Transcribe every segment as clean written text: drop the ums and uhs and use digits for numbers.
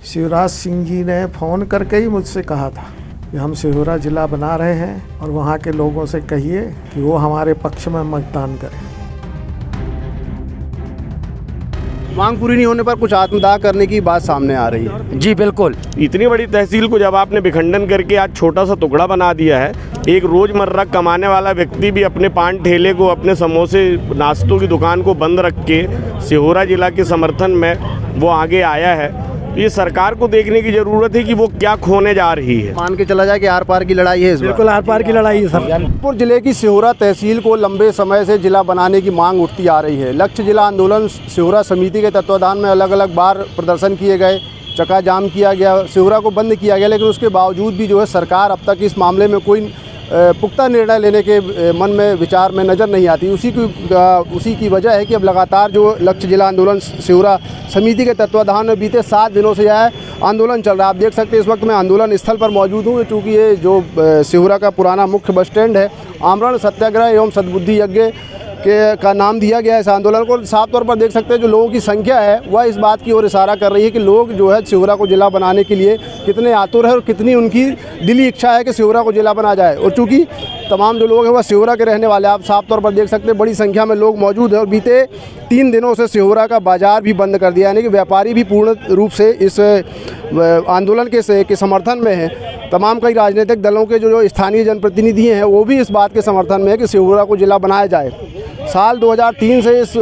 शिवराज सिंह जी ने फ़ोन करके ही मुझसे कहा था कि हम सिहोरा ज़िला बना रहे हैं और वहाँ के लोगों से कहिए कि वो हमारे पक्ष में मतदान करें। मांग पूरी नहीं होने पर कुछ आत्मदाह करने की बात सामने आ रही है। जी बिल्कुल। इतनी बड़ी तहसील को जब आपने विखंडन करके आज छोटा सा टुकड़ा बना दिया है, एक रोज़मर्रा कमाने वाला व्यक्ति भी अपने पान ठेले को, अपने समोसे नाश्तों की दुकान को बंद रख के सिहोरा जिला के समर्थन में वो आगे आया है। ये सरकार को देखने की ज़रूरत है कि वो क्या खोने जा रही है। मान के चला जाए कि आर पार की लड़ाई है इस बार। बिल्कुल आर पार की लड़ाई है सर। जौनपुर जिले की सिहोरा तहसील को लंबे समय से जिला बनाने की मांग उठती आ रही है। लक्ष्य जिला आंदोलन सिहोरा समिति के तत्वाधान में अलग अलग बार प्रदर्शन किए गए, चक्का जाम किया गया, सिहोरा को बंद किया गया, लेकिन उसके बावजूद भी जो है सरकार अब तक इस मामले में कोई पुख्ता निर्णय लेने के मन में विचार में नज़र नहीं आती। उसी की वजह है कि अब लगातार जो लक्ष्य जिला आंदोलन सिहोरा समिति के तत्वाधान में बीते 7 दिनों से यह आंदोलन चल रहा है। आप देख सकते हैं इस वक्त मैं आंदोलन स्थल पर मौजूद हूँ, चूँकि ये जो सिहोरा का पुराना मुख्य बस स्टैंड है, आमरण सत्याग्रह एवं सद्बुद्धि यज्ञ का नाम दिया गया है इस आंदोलन को। साफ तौर पर देख सकते हैं जो लोगों की संख्या है वह इस बात की ओर इशारा कर रही है कि लोग जो है सिहोरा को जिला बनाने के लिए कितने आतुर है और कितनी उनकी दिली इच्छा है कि सिहोरा को जिला बना जाए। और चूँकि तमाम जो लोग हैं वह सिहोरा के रहने वाले, आप साफ तौर पर देख सकते हैं बड़ी संख्या में लोग मौजूद हैं। और बीते 3 दिनों से सिहोरा का बाज़ार भी बंद कर दिया, यानी कि व्यापारी भी पूर्ण रूप से इस आंदोलन के समर्थन में हैं। तमाम कई राजनीतिक दलों के जो स्थानीय जनप्रतिनिधि हैं वो भी इस बात के समर्थन में है कि सिहोरा को जिला बनाया जाए। साल 2003 से इस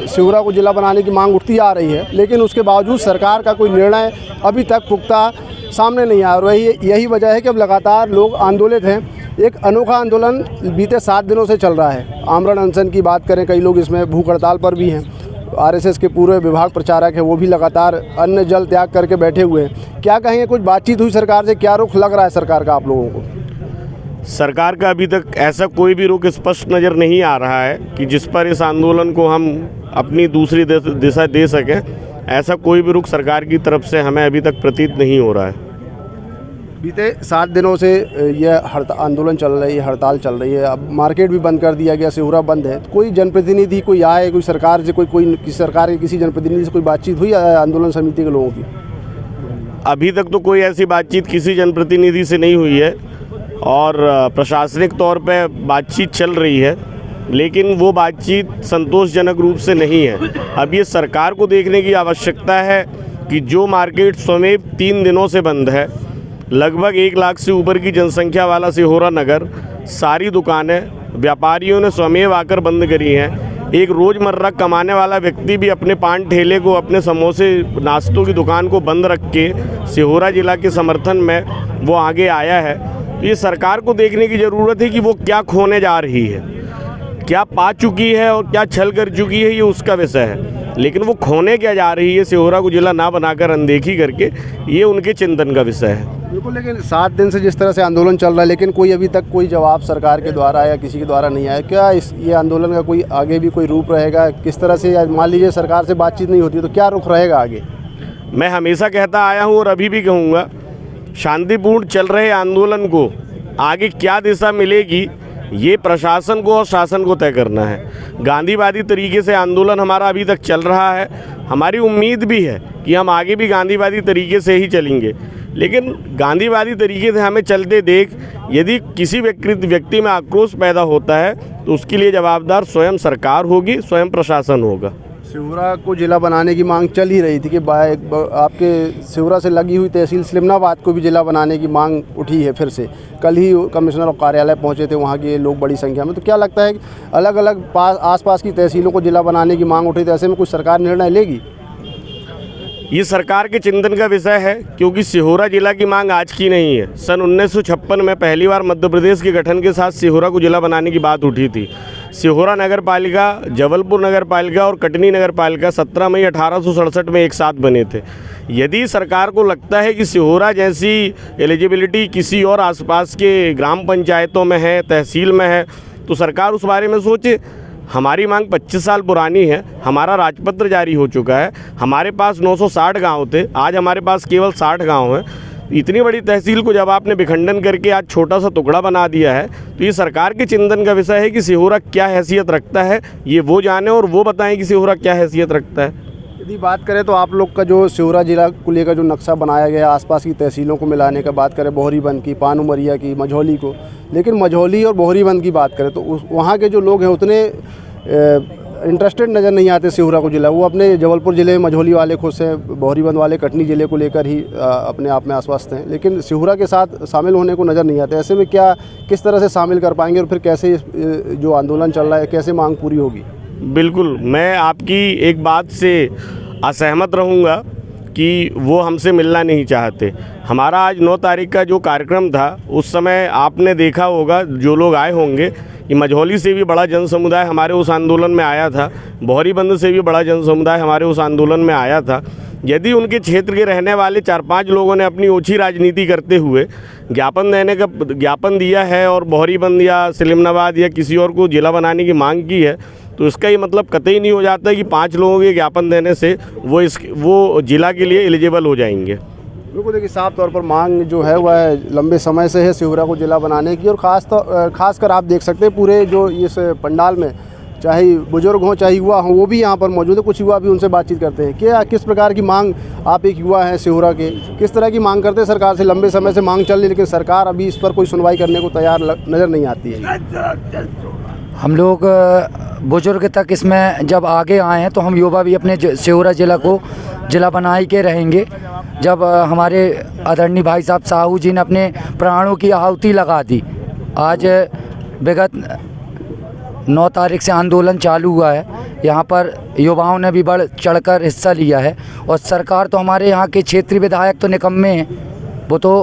सिहोरा को जिला बनाने की मांग उठती आ रही है, लेकिन उसके बावजूद सरकार का कोई निर्णय अभी तक पुख्ता सामने नहीं आया। और यही वजह है कि अब लगातार लोग आंदोलित हैं। एक अनोखा आंदोलन बीते 7 दिनों से चल रहा है। आमरण अनशन की बात करें, कई लोग इसमें भूख हड़ताल पर भी हैं। आरएसएस के पूरे विभाग प्रचारक हैं, वो भी लगातार अन्न जल त्याग करके बैठे हुए हैं। क्या कहेंगे, कुछ बातचीत हुई सरकार से? क्या रुख लग रहा है सरकार का आप लोगों को? सरकार का अभी तक ऐसा कोई भी रुख स्पष्ट नज़र नहीं आ रहा है कि जिस पर इस आंदोलन को हम अपनी दूसरी दिशा दे सकें। ऐसा कोई भी रुख सरकार की तरफ से हमें अभी तक प्रतीत नहीं हो रहा है। बीते 7 दिनों से यह आंदोलन चल रही है, हड़ताल चल रही है। अब मार्केट भी बंद कर दिया गया, सिहोरा बंद है। कोई जनप्रतिनिधि कोई आए, कोई सरकार से कोई सरकार के किसी जनप्रतिनिधि से कोई बातचीत हुई आंदोलन समिति के लोगों की? अभी तक तो कोई ऐसी बातचीत किसी जनप्रतिनिधि से नहीं हुई है और प्रशासनिक तौर पे बातचीत चल रही है, लेकिन वो बातचीत संतोषजनक रूप से नहीं है। अब ये सरकार को देखने की आवश्यकता है कि जो मार्केट स्वयं 3 दिनों से बंद है, लगभग 1 लाख से ऊपर की जनसंख्या वाला सिहोरा नगर, सारी दुकानें व्यापारियों ने स्वयं आकर बंद करी हैं। एक रोज़मर्रा कमाने वाला व्यक्ति भी अपने पान ठेले को, अपने समोसे नाश्तों की दुकान को बंद रख के सिहोरा जिला के समर्थन में वो आगे आया है। ये सरकार को देखने की ज़रूरत है कि वो क्या खोने जा रही है, क्या पा चुकी है और क्या छल कर चुकी है, ये उसका विषय है। लेकिन वो खोने क्या जा रही है सिहोरा को जिला ना बनाकर अनदेखी करके, ये उनके चिंतन का विषय है। बिल्कुल, लेकिन 7 दिन से जिस तरह से आंदोलन चल रहा है, लेकिन कोई अभी तक कोई जवाब सरकार के द्वारा या किसी के द्वारा नहीं आया। क्या ये आंदोलन का कोई आगे भी कोई रूप रहेगा? किस तरह से, मान लीजिए सरकार से बातचीत नहीं होती तो क्या रुख रहेगा आगे? मैं हमेशा कहता आया हूँ और अभी भी कहूँगा, शांतिपूर्ण चल रहे आंदोलन को आगे क्या दिशा मिलेगी ये प्रशासन को और शासन को तय करना है। गांधीवादी तरीके से आंदोलन हमारा अभी तक चल रहा है। हमारी उम्मीद भी है कि हम आगे भी गांधीवादी तरीके से ही चलेंगे, लेकिन गांधीवादी तरीके से हमें चलते देख यदि किसी व्यक्ति में आक्रोश पैदा होता है तो उसके लिए जवाबदार स्वयं सरकार होगी, स्वयं प्रशासन होगा। सिहोरा को जिला बनाने की मांग चल ही रही थी कि आपके सिहोरा से लगी हुई तहसील सिलमनाबाद को भी जिला बनाने की मांग उठी है फिर से। कल ही कमिश्नर कार्यालय पहुंचे थे वहां के लोग बड़ी संख्या में। तो क्या लगता है कि अलग अलग आसपास की तहसीलों को जिला बनाने की मांग उठी, तो ऐसे में कुछ सरकार निर्णय लेगी? ये सरकार के चिंतन का विषय है, क्योंकि सिहोरा जिला की मांग आज की नहीं है। सन 1956 में पहली बार मध्य प्रदेश के गठन के साथ सिहोरा को जिला बनाने की बात उठी थी। सिहोरा नगर पालिका, जबलपुर नगर पालिका और कटनी नगर पालिका 17 मई 1867 में एक साथ बने थे। यदि सरकार को लगता है कि सिहोरा जैसी एलिजिबिलिटी किसी और आसपास के ग्राम पंचायतों में है, तहसील में है, तो सरकार उस बारे में सोचे। हमारी मांग 25 साल पुरानी है। हमारा राजपत्र जारी हो चुका है। हमारे पास 960 गांव थे, आज हमारे पास केवल 60 गांव हैं। इतनी बड़ी तहसील को जब आपने विखंडन करके आज छोटा सा टुकड़ा बना दिया है, तो ये सरकार के चिंतन का विषय है कि सिहोरा क्या हैसियत रखता है, ये वो जाने और वो बताएं कि सिहोरा क्या हैसियत रखता है। यदि बात करें तो आप लोग का जो सिहोरा जिला को लेकर जो नक्शा बनाया गया आसपास की तहसीलों को मिलाने का बात करें, बोहरीबंद की, पानुमरिया की, मझौली को, लेकिन मझौली और बोहरीबंद की बात करें तो वहाँ के जो लोग हैं उतने इंटरेस्टेड नज़र नहीं आते सिहोरा को जिला। वो अपने जबलपुर ज़िले में मझौली वाले खुश हैं, बोहरीबंद वाले कटनी ज़िले को लेकर ही अपने आप में आश्वस्त हैं, लेकिन सिहोरा के साथ शामिल होने को नज़र नहीं आते। ऐसे में क्या किस तरह से शामिल कर पाएंगे और फिर कैसे जो आंदोलन चल रहा है कैसे मांग पूरी होगी? बिल्कुल, मैं आपकी एक बात से असहमत रहूँगा कि वो हमसे मिलना नहीं चाहते। हमारा आज 9 तारीख का जो कार्यक्रम था उस समय आपने देखा होगा, जो लोग आए होंगे, कि मझौली से भी बड़ा जन समुदाय हमारे उस आंदोलन में आया था, बोहरीबंद से भी बड़ा जन समुदाय हमारे उस आंदोलन में आया था। यदि उनके क्षेत्र के रहने वाले 4-5 लोगों ने अपनी ओछी राजनीति करते हुए ज्ञापन दिया है और बोहरीबंद या सलीमनाबाद या किसी और को जिला बनाने की मांग की है, तो इसका ये मतलब कतई नहीं हो जाता कि 5 लोगों के ज्ञापन देने से वो जिला के लिए एलिजिबल हो जाएंगे। बिल्कुल, देखिए साफ तौर पर मांग जो है वह लंबे समय से है सिहोरा को जिला बनाने की, और खासकर आप देख सकते हैं पूरे जो इस पंडाल में चाहे बुजुर्ग हों चाहे युवा हों वो भी यहाँ पर मौजूद है। कुछ युवा भी उनसे बातचीत करते हैं। क्या किस प्रकार की मांग, आप एक युवा हैं सिहोरा के, किस तरह की मांग करते हैं सरकार से? लंबे समय से मांग चल रही है लेकिन सरकार अभी इस पर कोई सुनवाई करने को तैयार नज़र नहीं आती है। हम लोग बुजुर्ग तक इसमें जब आगे आए हैं तो हम युवा भी अपने सिहोरा ज़िला को जिला बनाए के रहेंगे। जब हमारे आदरणीय भाई साहब साहू जी ने अपने प्राणों की आहुति लगा दी, आज विगत 9 तारीख से आंदोलन चालू हुआ है, यहाँ पर युवाओं ने भी बढ़ चढ़कर हिस्सा लिया है, और सरकार तो हमारे यहाँ के क्षेत्रीय विधायक तो निकम्मे हैं, वो तो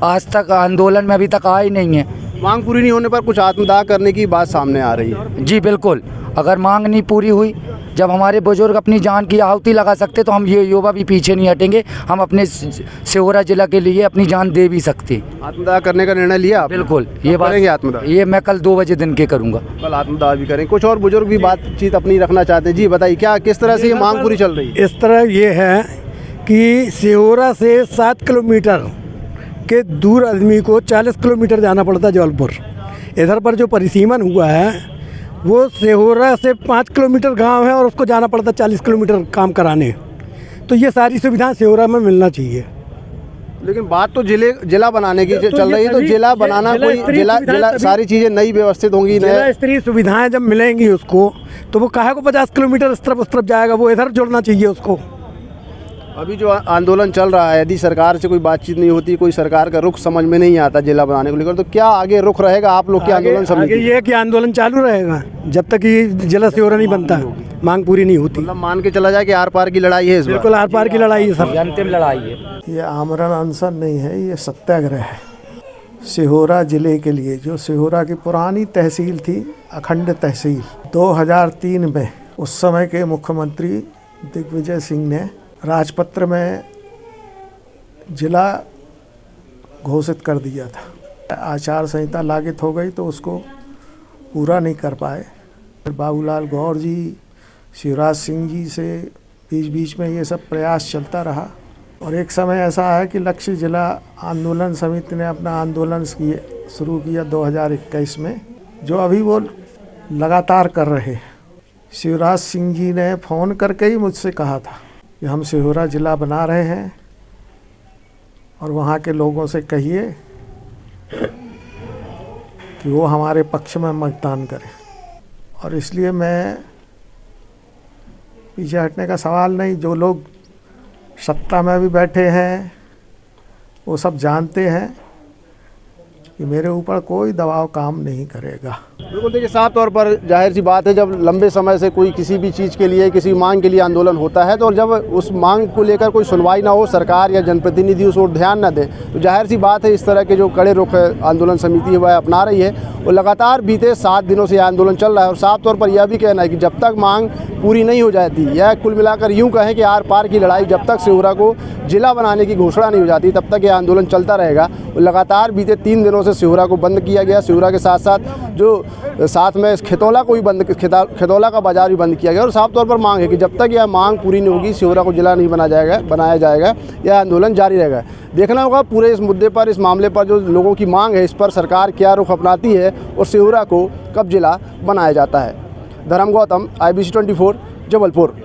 आज तक आंदोलन में अभी तक आए ही नहीं है। मांग पूरी नहीं होने पर कुछ आत्मदाह करने की बात सामने आ रही है। जी बिल्कुल, अगर मांग नहीं पूरी हुई, जब हमारे बुजुर्ग अपनी जान की आहुति लगा सकते तो हम ये युवा भी पीछे नहीं हटेंगे। हम अपने सिहोरा जिला के लिए अपनी जान दे भी सकते। आत्मदाह करने का निर्णय लिया आप? बिल्कुल, ये बात आत्मदाह ये मैं कल 2 बजे दिन के करूँगा। कल आत्मदाह भी करें। कुछ और बुजुर्ग भी बातचीत अपनी रखना चाहते हैं। जी बताइए, क्या किस तरह से ये मांग पूरी चल रही है? इस तरह ये है कि सिहोरा से 7 किलोमीटर के दूर आदमी को 40 किलोमीटर जाना पड़ता है जबलपुर। इधर पर जो परिसीमन हुआ है वो सिहोरा से 5 किलोमीटर गांव है और उसको जाना पड़ता 40 किलोमीटर काम कराने। तो ये सारी सुविधाएं सिहोरा में मिलना चाहिए। लेकिन बात तो जिला बनाने की चल रही है, तो जिला बनाना कोई जिला सारी चीज़ें नई व्यवस्थित होंगी। जिला स्तरीय सुविधाएं जब मिलेंगी उसको तो वो काहे को 50 किलोमीटर इस तरफ उस तरफ जाएगा, वो इधर जुड़ना चाहिए उसको। अभी जो आंदोलन चल रहा है, यदि सरकार से कोई बातचीत नहीं होती, कोई सरकार का रुख समझ में नहीं आता जिला बनाने को लेकर, तो क्या आगे रुख रहेगा आप लोग के आंदोलन समिति? आगे ये कि आंदोलन चालू रहेगा जब तक ये जिला सिहोरा नहीं बनता, मांग पूरी नहीं होती। मतलब मान के चला जाए कि आर पार की लड़ाई है इस बार? बिल्कुल आर पार की लड़ाई है सर, अंतिम लड़ाई है। ये आमरण अनशन नहीं है, ये सत्याग्रह है सिहोरा जिले के लिए। जो सिहोरा की पुरानी तहसील थी, अखंड तहसील, 2003 में उस समय के मुख्यमंत्री दिग्विजय सिंह ने राजपत्र में जिला घोषित कर दिया था। आचार संहिता लागू हो गई तो उसको पूरा नहीं कर पाए। बाबूलाल गौर जी, शिवराज सिंह जी से बीच में ये सब प्रयास चलता रहा, और एक समय ऐसा है कि लक्ष्य जिला आंदोलन समिति ने अपना आंदोलन शुरू किया 2021 में, जो अभी वो लगातार कर रहे हैं। शिवराज सिंह जी ने फ़ोन करके ही मुझसे कहा था कि हम सिहोरा जिला बना रहे हैं और वहाँ के लोगों से कहिए कि वो हमारे पक्ष में मतदान करें। और इसलिए मैं पीछे हटने का सवाल नहीं। जो लोग सत्ता में भी बैठे हैं वो सब जानते हैं कि मेरे ऊपर कोई दबाव काम नहीं करेगा। बिल्कुल, देखिए साफ तौर पर जाहिर सी बात है, जब लंबे समय से कोई किसी भी चीज़ के लिए, किसी मांग के लिए आंदोलन होता है, तो जब उस मांग को लेकर कोई सुनवाई ना हो, सरकार या जनप्रतिनिधि उस ओर ध्यान ना दे, तो जाहिर सी बात है इस तरह के जो कड़े रुख आंदोलन समिति है वह अपना रही है। और लगातार बीते 7 दिनों से यह आंदोलन चल रहा है, और साफ तौर पर यह भी कहना है कि जब तक मांग पूरी नहीं हो जाती, या कुल मिलाकर यूँ कहें कि आर पार की लड़ाई जब तक सिहोरा को जिला बनाने की घोषणा नहीं हो जाती, तब तक यह आंदोलन चलता रहेगा। और लगातार बीते 3 दिनों से सिहोरा को बंद किया गया। सिहोरा के साथ साथ जो साथ में खितौला को भी खितौला का बाजार भी बंद किया गया। और साफ तौर पर मांग है कि जब तक यह मांग पूरी नहीं होगी, सिहोरा को जिला नहीं बनाया जाएगा, यह आंदोलन जारी रहेगा। देखना होगा पूरे इस मुद्दे पर, इस मामले पर जो लोगों की मांग है, इस पर सरकार क्या रुख अपनाती है और सिहोरा को कब जिला बनाया जाता है। धर्म गौतम, IBC 24, जबलपुर।